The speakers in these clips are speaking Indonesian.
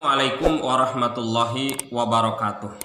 Assalamualaikum warahmatullahi wabarakatuh.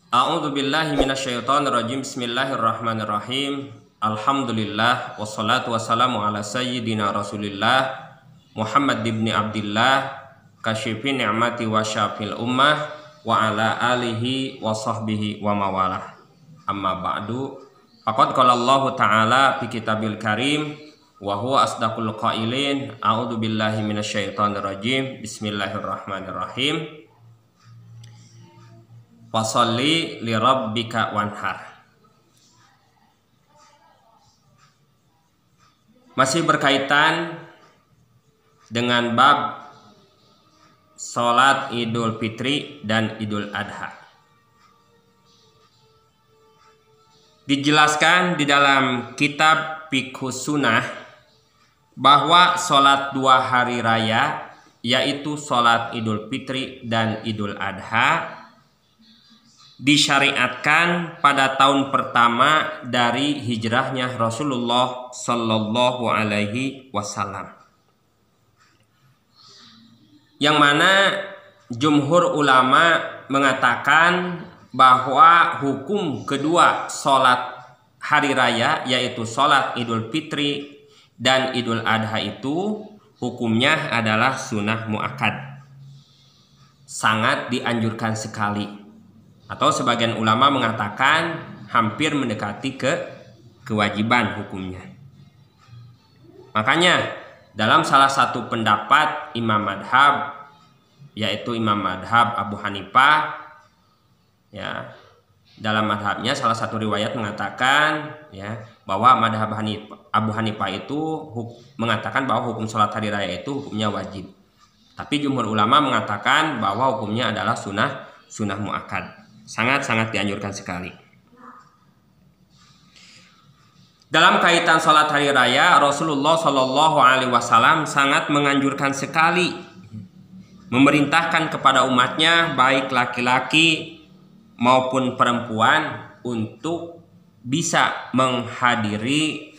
A'udzu billahi minasyaitonir rajim. Bismillahirrahmanirrahim. Alhamdulillah wassalatu wassalamu ala sayyidina Rasulillah Muhammad ibn Abdillah kasyifin ni'mati wa syafil ummah wa ala alihi wa sahbihi wa mawalah. Amma ba'du. Faqad qala Allah Ta'ala fi kitabil karim wa huwa asdaqul qailin. A'udzu billahi minasyaitonir rajim. Bismillahirrahmanirrahim. Fasholli li rabbika wanhar. Masih berkaitan dengan bab salat Idul Fitri dan Idul Adha. Dijelaskan di dalam kitab Fiqhus Sunnah bahwa sholat 2 hari raya, yaitu sholat Idul Fitri dan Idul Adha, disyariatkan pada tahun pertama dari hijrahnya Rasulullah Sallallahu Alaihi Wasallam, yang mana jumhur ulama mengatakan bahwa hukum kedua sholat hari raya, yaitu sholat Idul Fitri dan Idul Adha, itu hukumnya adalah sunnah muakkad, sangat dianjurkan sekali, atau sebagian ulama mengatakan hampir mendekati kewajiban hukumnya. Makanya dalam salah satu pendapat imam madhab, yaitu imam madhab Abu Hanifah, ya, dalam madhabnya salah satu riwayat mengatakan, ya, bahwa madhab Abu Hanifah itu mengatakan bahwa hukum sholat hari raya itu hukumnya wajib. Tapi jumhur ulama mengatakan bahwa hukumnya adalah sunnah muakkad, sangat-sangat dianjurkan sekali. Dalam kaitan sholat hari raya, Rasulullah Shallallahu Alaihi Wasallam sangat menganjurkan sekali, memerintahkan kepada umatnya baik laki-laki maupun perempuan untuk bisa menghadiri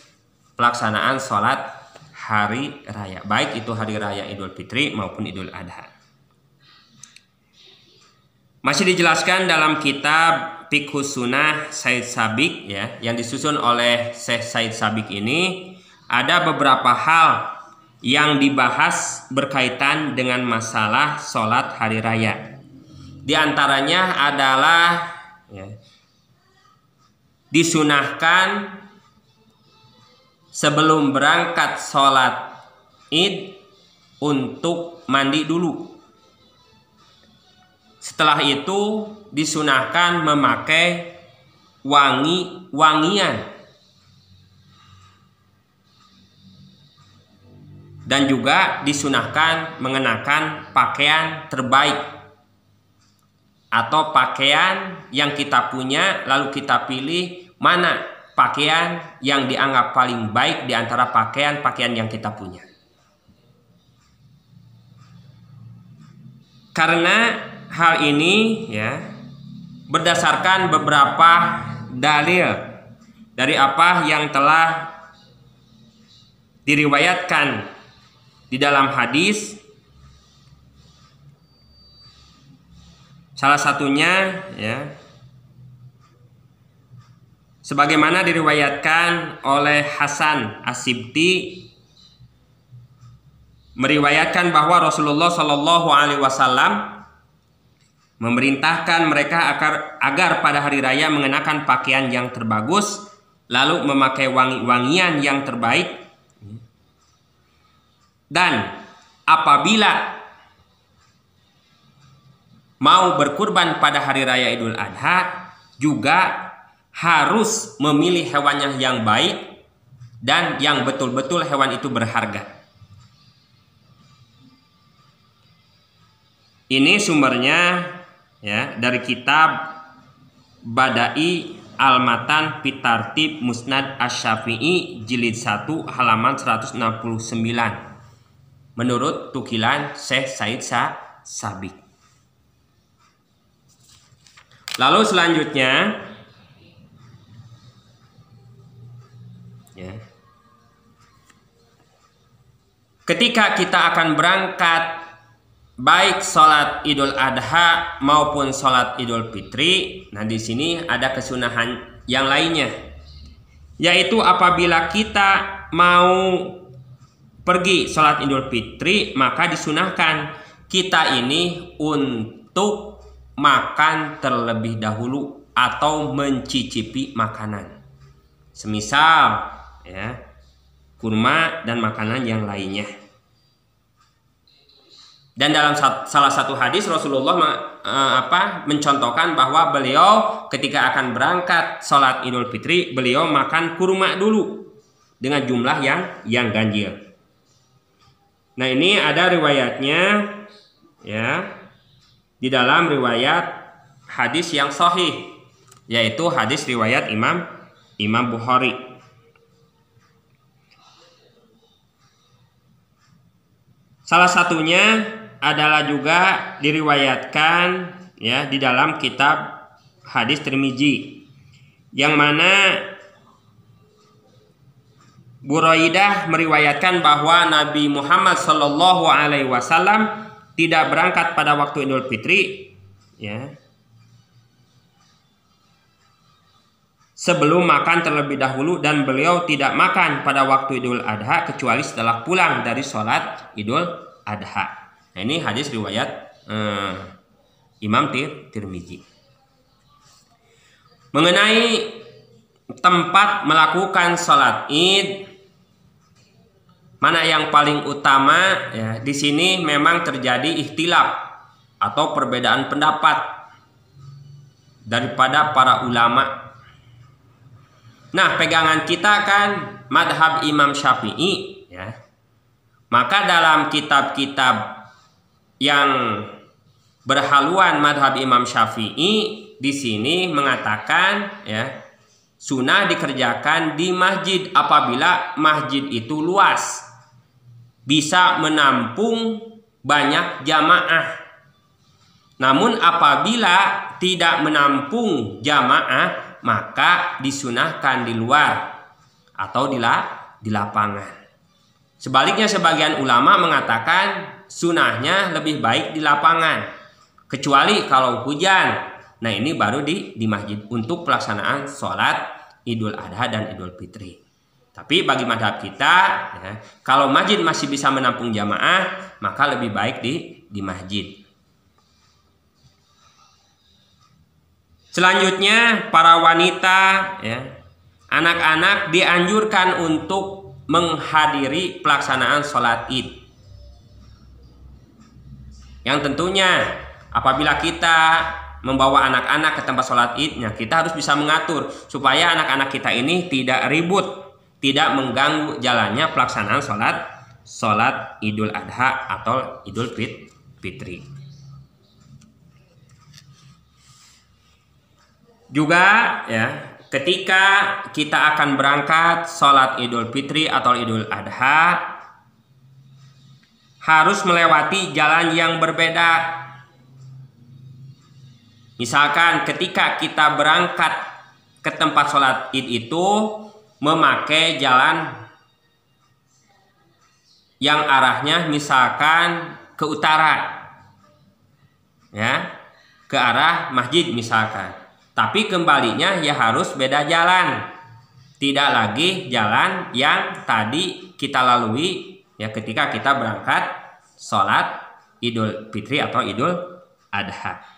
pelaksanaan sholat hari raya, baik itu hari raya Idul Fitri maupun Idul Adha. Masih dijelaskan dalam kitab Fiqhus Sunnah Said Sabiq, ya, yang disusun oleh Syekh Said Sabiq ini, ada beberapa hal yang dibahas berkaitan dengan masalah sholat hari raya. Di antaranya adalah, ya, disunahkan sebelum berangkat sholat Id untuk mandi dulu. Setelah itu disunahkan memakai wangi-wangian dan juga disunahkan mengenakan pakaian terbaik atau pakaian yang kita punya, lalu kita pilih mana pakaian yang dianggap paling baik di antara pakaian-pakaian yang kita punya. Karena hal ini, ya, berdasarkan beberapa dalil dari apa yang telah diriwayatkan di dalam hadis. Salah satunya, ya, sebagaimana diriwayatkan oleh Hasan As-Sibti, meriwayatkan bahwa Rasulullah Shallallahu Alaihi Wasallam memerintahkan mereka agar pada hari raya mengenakan pakaian yang terbagus, lalu memakai wangi-wangian yang terbaik, dan apabila mau berkurban pada hari raya Idul Adha juga harus memilih hewannya yang baik dan yang betul-betul hewan itu berharga. Ini sumbernya, ya, dari kitab Badai Al-Matan fi Tartib Musnad Asy-Syafi'i jilid 1 halaman 169 menurut tukilan Syekh Said Sabiq. Lalu selanjutnya, ya, ketika kita akan berangkat baik sholat Idul Adha maupun sholat Idul Fitri, nah di sini ada kesunahan yang lainnya, yaitu apabila kita mau pergi sholat Idul Fitri, maka disunahkan kita ini untuk makan terlebih dahulu atau mencicipi makanan, semisal ya kurma dan makanan yang lainnya. Dan dalam salah satu hadis Rasulullah mencontohkan bahwa beliau ketika akan berangkat sholat Idul Fitri, beliau makan kurma dulu dengan jumlah yang ganjil. Nah, ini ada riwayatnya ya di dalam riwayat hadis yang sahih, yaitu hadis riwayat Imam Bukhari. Salah satunya adalah juga diriwayatkan ya di dalam kitab hadis Tirmizi, yang mana Buraidah meriwayatkan bahwa Nabi Muhammad Shallallahu Alaihi Wasallam tidak berangkat pada waktu Idul Fitri ya sebelum makan terlebih dahulu, dan beliau tidak makan pada waktu Idul Adha kecuali setelah pulang dari sholat Idul Adha. Nah, ini hadis riwayat Imam Tirmizi. Mengenai tempat melakukan sholat Id, mana yang paling utama ya, di sini memang terjadi ikhtilaf atau perbedaan pendapat daripada para ulama. Nah, pegangan kita kan madhab Imam Syafi'i ya. Maka dalam kitab-kitab yang berhaluan madhab Imam Syafi'i di sini mengatakan ya sunnah dikerjakan di masjid apabila masjid itu luas, bisa menampung banyak jamaah. Namun apabila tidak menampung jamaah, maka disunahkan di luar atau di lapangan. Sebaliknya sebagian ulama mengatakan sunahnya lebih baik di lapangan, kecuali kalau hujan. Nah, ini baru di masjid untuk pelaksanaan sholat Idul Adha dan Idul Fitri. Tapi bagi madhab kita ya, kalau masjid masih bisa menampung jamaah, maka lebih baik di masjid. Selanjutnya para wanita ya, anak-anak dianjurkan untuk menghadiri pelaksanaan sholat Id. Yang tentunya apabila kita membawa anak-anak ke tempat sholat Id-nya, kita harus bisa mengatur supaya anak-anak kita ini tidak ribut, tidak mengganggu jalannya pelaksanaan sholat Idul Adha atau Idul Fitri. Juga ya, ketika kita akan berangkat sholat Idul Fitri atau Idul Adha, harus melewati jalan yang berbeda. Misalkan ketika kita berangkat ke tempat sholat Id itu memakai jalan yang arahnya misalkan ke utara ya, ke arah masjid misalkan, tapi kembalinya ya harus beda jalan, tidak lagi jalan yang tadi kita lalui ya ketika kita berangkat sholat Idul Fitri atau Idul Adha.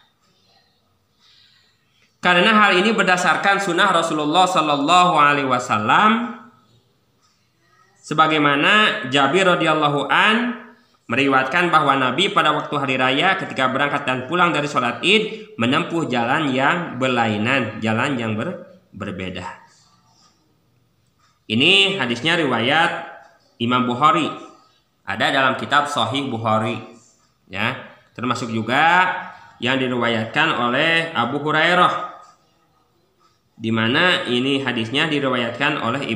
Karena hal ini berdasarkan sunnah Rasulullah Sallallahu Alaihi Wasallam, sebagaimana Jabir radhiyallahu an meriwayatkan bahwa Nabi pada waktu hari raya ketika berangkat dan pulang dari sholat Id menempuh jalan yang berlainan, jalan yang berbeda. Ini hadisnya riwayat Imam Bukhari, ada dalam kitab Sahih Bukhari ya, termasuk juga yang diriwayatkan oleh Abu Hurairah, di mana ini hadisnya diriwayatkan oleh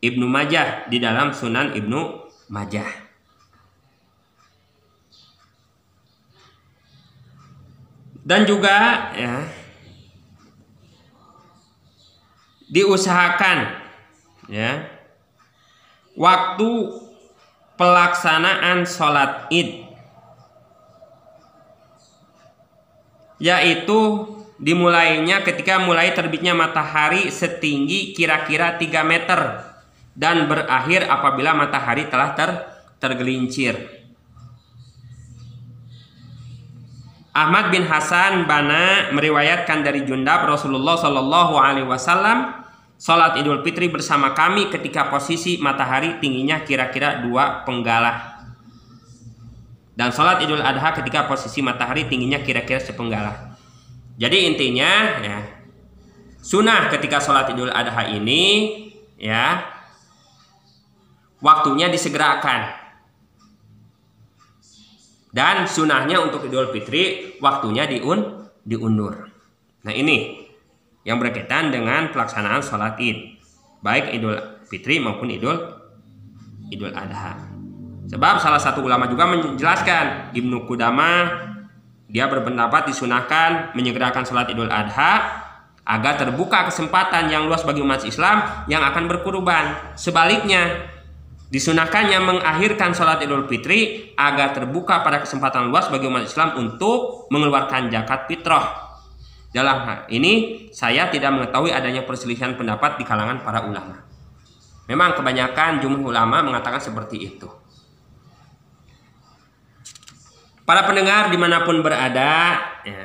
Ibnu Majah di dalam Sunan Ibnu Majah. Dan juga ya diusahakan ya waktu pelaksanaan sholat id, yaitu dimulainya ketika mulai terbitnya matahari setinggi kira-kira 3 meter dan berakhir apabila matahari telah tergelincir. Ahmad bin Hasan Bana meriwayatkan dari Jundab, Rasulullah Shallallahu Alaihi Wasallam sholat Idul Fitri bersama kami ketika posisi matahari tingginya kira-kira 2 penggalah, dan sholat Idul Adha ketika posisi matahari tingginya kira-kira 1 penggalah. Jadi intinya ya, sunnah ketika sholat Idul Adha ini ya, waktunya disegerakan. Dan sunahnya untuk Idul Fitri waktunya diundur. Nah ini yang berkaitan dengan pelaksanaan sholat id, baik Idul Fitri maupun Idul Adha. Sebab salah satu ulama juga menjelaskan, Ibnu Qudamah, dia berpendapat disunahkan menyegerakan sholat Idul Adha agar terbuka kesempatan yang luas bagi umat Islam yang akan berkurban. Sebaliknya, disunahkannya mengakhirkan sholat Idul Fitri agar terbuka pada kesempatan luas bagi umat Islam untuk mengeluarkan zakat fitrah. Dalam hal ini saya tidak mengetahui adanya perselisihan pendapat di kalangan para ulama. Memang kebanyakan jumhur ulama mengatakan seperti itu. Para pendengar dimanapun berada ya,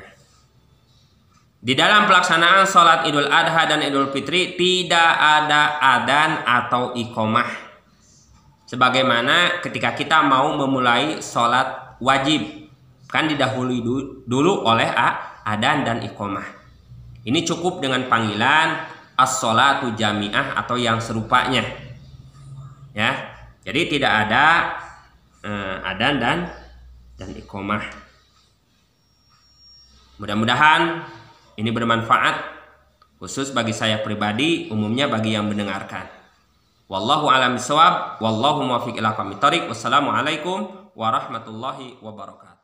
di dalam pelaksanaan sholat Idul Adha dan Idul Fitri tidak ada adzan atau iqomah. Sebagaimana ketika kita mau memulai sholat wajib, kan didahului dulu oleh adzan dan iqomah. Ini cukup dengan panggilan as-sholatu jami'ah atau yang serupanya. Ya, jadi tidak ada adzan dan iqomah. Mudah-mudahan ini bermanfaat, khusus bagi saya pribadi, umumnya bagi yang mendengarkan. Wallahu a'lam bishawab, wallahu muwaffiq ila aqwamit thoriq. Wassalamualaikum warahmatullahi wabarakatuh.